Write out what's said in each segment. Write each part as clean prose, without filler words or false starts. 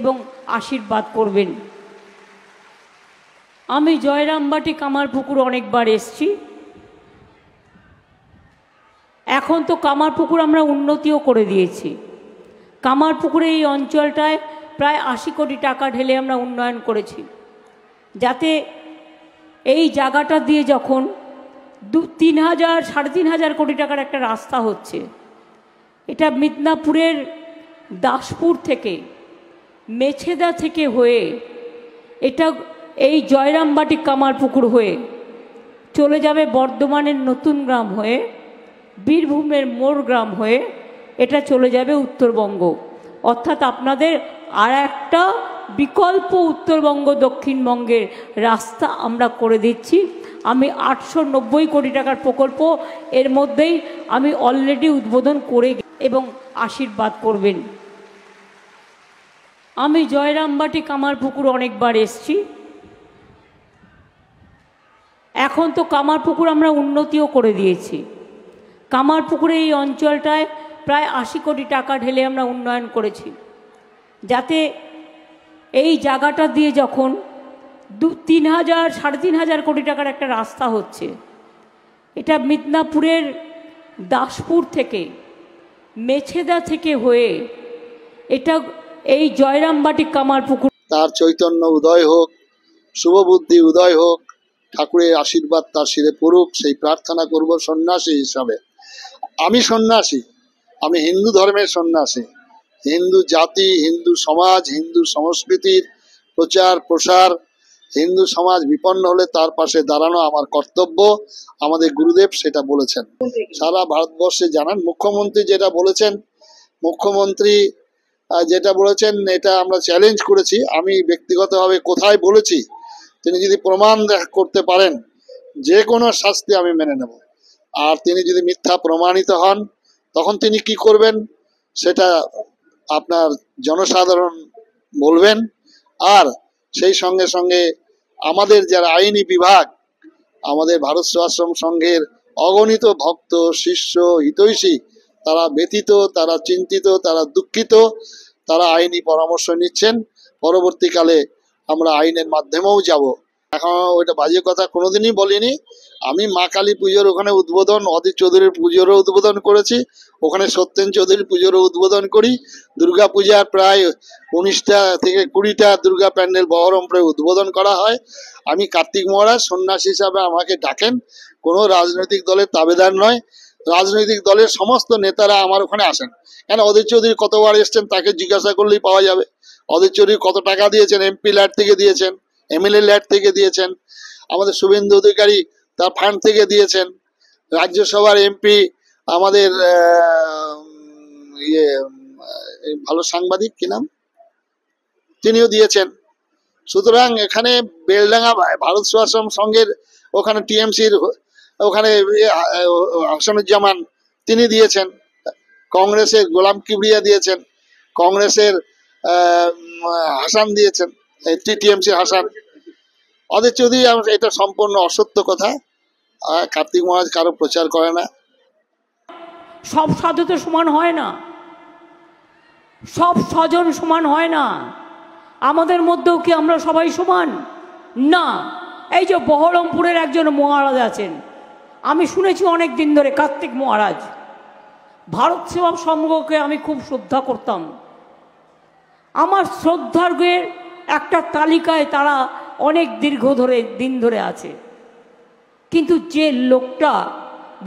এবং আশীর্বাদ করবেন। আমি জয়রামবাটি কামারপুকুর অনেকবার এসেছি। এখন তো কামারপুকুর আমরা উন্নতিও করে দিয়েছি। কামারপুকুরে এই অঞ্চলটায় প্রায় 80 কোটি টাকা ঢেলে আমরা উন্নয়ন করেছি, যাতে এই জায়গাটা দিয়ে যখন 3,000 3,500 কোটি টাকার একটা রাস্তা হচ্ছে, এটা মিদনাপুরের দাসপুর থেকে মেছেদা থেকে হয়ে এটা এই জয়রামবাটি কামারপুকুর হয়ে চলে যাবে বর্ধমানের নতুন গ্রাম হয়ে, বীরভূমের মোড় গ্রাম হয়ে এটা চলে যাবে উত্তরবঙ্গ। অর্থাৎ আপনাদের আর একটা বিকল্প উত্তরবঙ্গ দক্ষিণবঙ্গের রাস্তা আমরা করে দিচ্ছি। আমি 890 কোটি টাকার প্রকল্প এর মধ্যেই আমি অলরেডি উদ্বোধন করে এবং আশীর্বাদ করবেন। আমি জয়রামবাটি কামারপুকুর অনেকবার এসেছি। এখন তো কামারপুকুর আমরা উন্নতিও করে দিয়েছি। কামারপুকুরে এই অঞ্চলটায় প্রায় 80 কোটি টাকা ঢেলে আমরা উন্নয়ন করেছি, যাতে এই জায়গাটা দিয়ে যখন 3,000 3,500 কোটি টাকার একটা রাস্তা হচ্ছে, এটা মিদনাপুরের দাসপুর থেকে মেছেদা থেকে হয়ে এটা এই জয়রামবাটি কামারপুকুর। তার চৈতন্য উদয় হোক, শুভবুদ্ধি উদয় হোক, ঠাকুরের আশীর্বাদ তার শিরে পড়ুক, সেই প্রার্থনা করব সন্ন্যাসী হিসাবে। আমি সন্ন্যাসী, আমি হিন্দু ধর্মের সন্ন্যাসী। হিন্দু জাতি, হিন্দু সমাজ, হিন্দু সংস্কৃতির প্রচার প্রসার, হিন্দু সমাজ বিপন্ন হলে তার পাশে দাঁড়ানো আমার কর্তব্য। আমাদের গুরুদেব সেটা বলেছেন, সারা ভারতবর্ষে জানান। মুখ্যমন্ত্রী যেটা বলেছেন, মুখ্যমন্ত্রী যেটা বলেছেন এটা আমরা চ্যালেঞ্জ করেছি। আমি ব্যক্তিগতভাবে কোথায় বলেছি, তিনি যদি প্রমাণ করতে পারেন যে কোনো শাস্তি আমি মেনে নেব। আর তিনি যদি মিথ্যা প্রমাণিত হন তখন তিনি কি করবেন সেটা আপনার জনসাধারণ বলবেন। আর সেই সঙ্গে সঙ্গে আমাদের যারা আইনি বিভাগ, আমাদের ভারত সেবাশ্রম সংঘের অগণিত ভক্ত, শিষ্য, হিতৈষী, তারা ব্যথিত, তারা চিন্তিত, তারা দুঃখিত, তারা আইনি পরামর্শ নিচ্ছেন। পরবর্তীকালে আমরা আইনের মাধ্যমেও যাব। এখন ওইটা বাজে কথা কোনোদিনই বলিনি। আমি মা কালী পুজোর ওখানে উদ্বোধন, অদিত চৌধুরীর পুজোরও উদ্বোধন করেছি, ওখানে সত্যেন চৌধুরীর পুজোরও উদ্বোধন করি। দুর্গা পূজার প্রায় 19টা থেকে 20টা দুর্গা প্যান্ডেল বহরমপুরে উদ্বোধন করা হয়। আমি কার্তিক মহারাজ সন্ন্যাসী হিসাবে আমাকে ডাকেন, কোনো রাজনৈতিক দলের তাবেদার নয়। রাজনৈতিক দলের সমস্ত নেতারা আমার ওখানে আসেন। কেন, অদিত চৌধুরী কতবার এসছেন তাকে জিজ্ঞাসা করলেই পাওয়া যাবে। অদিত চৌধুরী কত টাকা দিয়েছেন, এমপি ল্যাড থেকে দিয়েছেন, এমএলএ ল্যাড থেকে দিয়েছেন, আমাদের শুভেন্দু অধিকারী তার ফান্ড থেকে দিয়েছেন, রাজ্যসভার এমপি আমাদের ভালো সাংবাদিক কি নাম, তিনিও দিয়েছেন। সুতরাং এখানে বেলডাঙ্গা ভারত সেবাশ্রম সংঘের ওখানে টিএমসির ওখানে হাসানুজ্জামান তিনি দিয়েছেন, কংগ্রেসের গোলাম কিবরিয়া দিয়েছেন, কংগ্রেসের হাসান দিয়েছেন, টিএমসির হাসান। অদিত চৌধুরী, এটা সম্পূর্ণ অসত্য কথা। কার্তিক মহারাজ কারো প্রচার করে না। সব সাধু তো সমান হয় না, সব স্বজন সমান হয় না। আমাদের মধ্যেও কি আমরা সবাই সমান না? এই যে বহরমপুরের একজন মহারাজ আছেন, আমি শুনেছি অনেক দিন ধরে, কার্তিক মহারাজ। ভারত সেবা সংঘকে আমি খুব শ্রদ্ধা করতাম। আমার শ্রদ্ধার্ঘের একটা তালিকায় তারা অনেক দিন ধরে আছে। কিন্তু যে লোকটা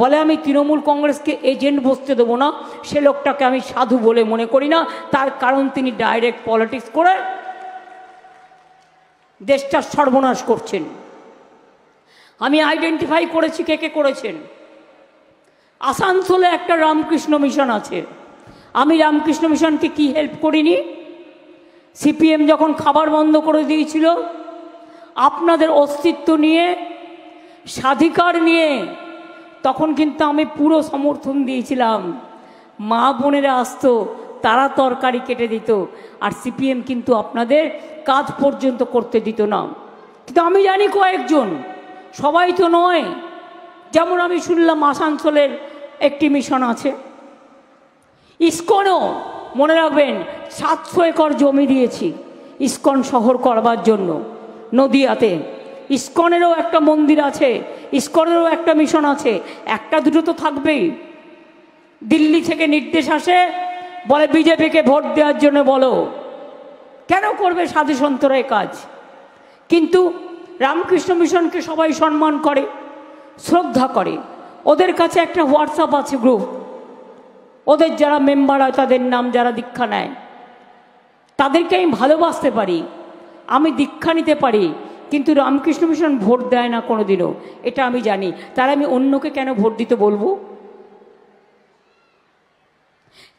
বলে আমি তৃণমূল কংগ্রেসকে এজেন্ট বসতে দেবো না, সে লোকটাকে আমি সাধু বলে মনে করি না। তার কারণ তিনি ডাইরেক্ট পলিটিক্স করে দেশটার সর্বনাশ করছেন। আমি আইডেন্টিফাই করেছি কে কে করেছেন। আসানসোলে একটা রামকৃষ্ণ মিশন আছে। আমি রামকৃষ্ণ মিশনকে কি হেল্প করিনি? সিপিএম যখন খাবার বন্ধ করে দিয়েছিল, আপনাদের অস্তিত্ব নিয়ে, স্বাধিকার নিয়ে, তখন কিন্তু আমি পুরো সমর্থন দিয়েছিলাম। মা বোনেরা আসতো, তারা তরকারি কেটে দিত, আর সিপিএম কিন্তু আপনাদের কাজ পর্যন্ত করতে দিত না। কিন্তু আমি জানি কয়েকজন, সবাই তো নয়। যেমন আমি শুনলাম আসানসোলের একটি মিশন আছে, ইসকনও মনে রাখবেন 700 একর জমি দিয়েছি ইস্কন শহর করবার জন্য নদিয়াতে। ইস্কনেরও একটা মন্দির আছে, ইস্কনেরও একটা মিশন আছে, একটা দুটো তো থাকবেই। দিল্লি থেকে নির্দেশ আসে, বলে বিজেপিকে ভোট দেওয়ার জন্য বলো। কেন করবে সাধু সন্তরা এ কাজ? কিন্তু রামকৃষ্ণ মিশনকে সবাই সম্মান করে, শ্রদ্ধা করে। ওদের কাছে একটা হোয়াটসঅ্যাপ আছে গ্রুপ, ওদের যারা মেম্বার হয় তাদের নাম যারা দীক্ষা নেয়, তাদেরকে আমি ভালোবাসতে পারি, আমি দীক্ষা নিতে পারি, কিন্তু রামকৃষ্ণ মিশন ভোট দেয় না কোনোদিনও, এটা আমি জানি। তারা আমি অন্যকে কেন ভোট দিতে বলবো?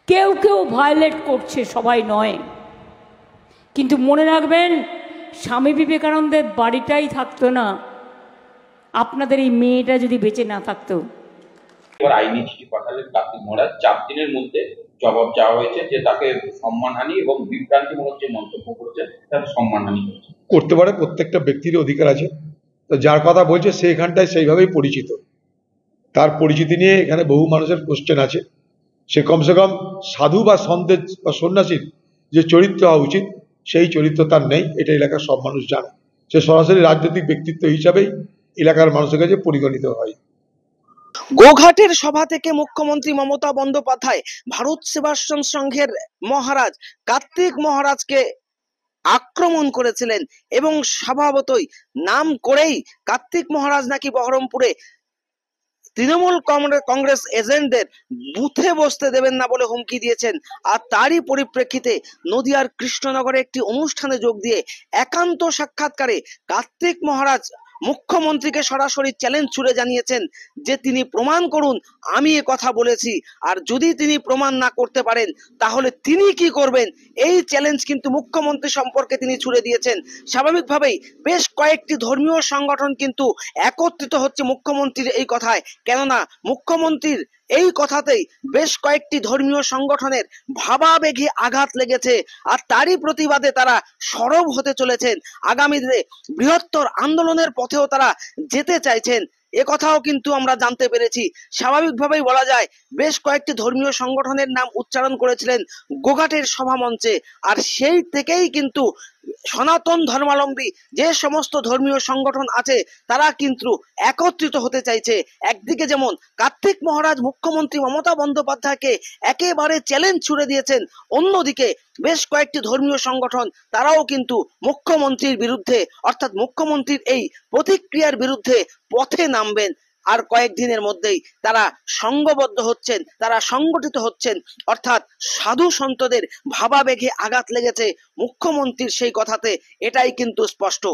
কেউ কেউ ভায়োলেট করছে, সবাই নয়। কিন্তু মনে রাখবেন, স্বামী বিবেকানন্দের বাড়িটাই থাকতো না আপনাদের এই মেয়েটা যদি বেঁচে না থাকতো। এবার আইনি চিঠি পাঠালেন কার্তিক মহারাজ, 4 দিনের মধ্যে জবাব চাওয়া হয়েছে যে তাকে সম্মানহানি এবং বিভ্রান্তিমূলক যে মন্তব্য করেছে তাকে সম্মানহানি করেছে। করতে পারে, প্রত্যেকটা ব্যক্তির অধিকার আছে। তো যার কথা বলছে সে এখানটায় সেইভাবেই পরিচিত, তার পরিচিতি নিয়ে এখানে বহু মানুষের কোশ্চেন আছে। সে কমসে কম সাধু বা সন্তের বা সন্ন্যাসীর যে চরিত্র হওয়া উচিত সেই চরিত্র তার নেই, এটা এলাকার সব মানুষ জানে। সে সরাসরি রাজনৈতিক ব্যক্তিত্ব হিসাবেই এলাকার মানুষের কাছে পরিগণিত হয়। গোঘাটের সভা থেকে মুখ্যমন্ত্রী মমতা বন্দ্যোপাধ্যায় ভারত সেবাশ্রম সংঘের মহারাজ কার্তিক মহারাজকে আক্রমণ করেছিলেন এবং স্বভাবতই নাম করেই কার্তিক মহারাজ নাকি বহরমপুরে তৃণমূল কংগ্রেস এজেন্টদের বুথে বসতে দেবেন না বলে হুমকি দিয়েছেন। আর তারই পরিপ্রেক্ষিতে নদিয়ার কৃষ্ণনগরে একটি অনুষ্ঠানে যোগ দিয়ে একান্ত সাক্ষাৎকারে কার্তিক মহারাজ মুখ্যমন্ত্রীকে সরাসরি চ্যালেঞ্জ ছুড়ে জানিয়েছেন যে তিনি প্রমাণ করুন আমি এ কথা বলেছি, আর যদি তিনি প্রমাণ না করতে পারেন তাহলে তিনি কি করবেন, এই চ্যালেঞ্জ কিন্তু মুখ্যমন্ত্রী সম্পর্কে তিনি ছুড়ে দিয়েছেন। স্বাভাবিকভাবেই বেশ কয়েকটি ধর্মীয় সংগঠন কিন্তু একত্রিত হচ্ছে মুখ্যমন্ত্রীর এই কথায়, কেননা মুখ্যমন্ত্রীর এই কথাতেই বেশ কয়েকটি ধর্মীয় সংগঠনের ভাবাবেগে আঘাত লেগেছে। আর তারই প্রতিবাদে তারা সরব হতে চলেছেন, আগামী দিনে বৃহত্তর আন্দোলনের পথেও তারা যেতে চাইছেন, এ কথাও কিন্তু আমরা জানতে পেরেছি। স্বাভাবিকভাবেই বলা যায় বেশ কয়েকটি ধর্মীয় সংগঠনের নাম উচ্চারণ করেছিলেন গোঘাটের সভামঞ্চে, আর সেই থেকেই কিন্তু সনাতন ধর্মাবলম্বী যে সমস্ত ধর্মীয় সংগঠন আছে তারা কিন্তু একত্রিত হতে চাইছে। একদিকে যেমন কার্তিক মহারাজ মুখ্যমন্ত্রী মমতা বন্দ্যোপাধ্যায়কে একেবারে চ্যালেঞ্জ ছুড়ে দিয়েছেন, অন্যদিকে বেশ কয়েকটি ধর্মীয় সংগঠন তারাও কিন্তু মুখ্যমন্ত্রীর বিরুদ্ধে অর্থাৎ মুখ্যমন্ত্রীর এই প্রতিক্রিয়ার বিরুদ্ধে পথে নামবেন। আর কয়েকদিনের মধ্যেই তারা সংঘবদ্ধ হচ্ছেন, তারা সংগঠিত হচ্ছেন, অর্থাৎ সাধু সন্তদের ভাবাবেগে আঘাত লেগেছে মুখ্যমন্ত্রীর সেই কথাতে, এটাই কিন্তু স্পষ্ট।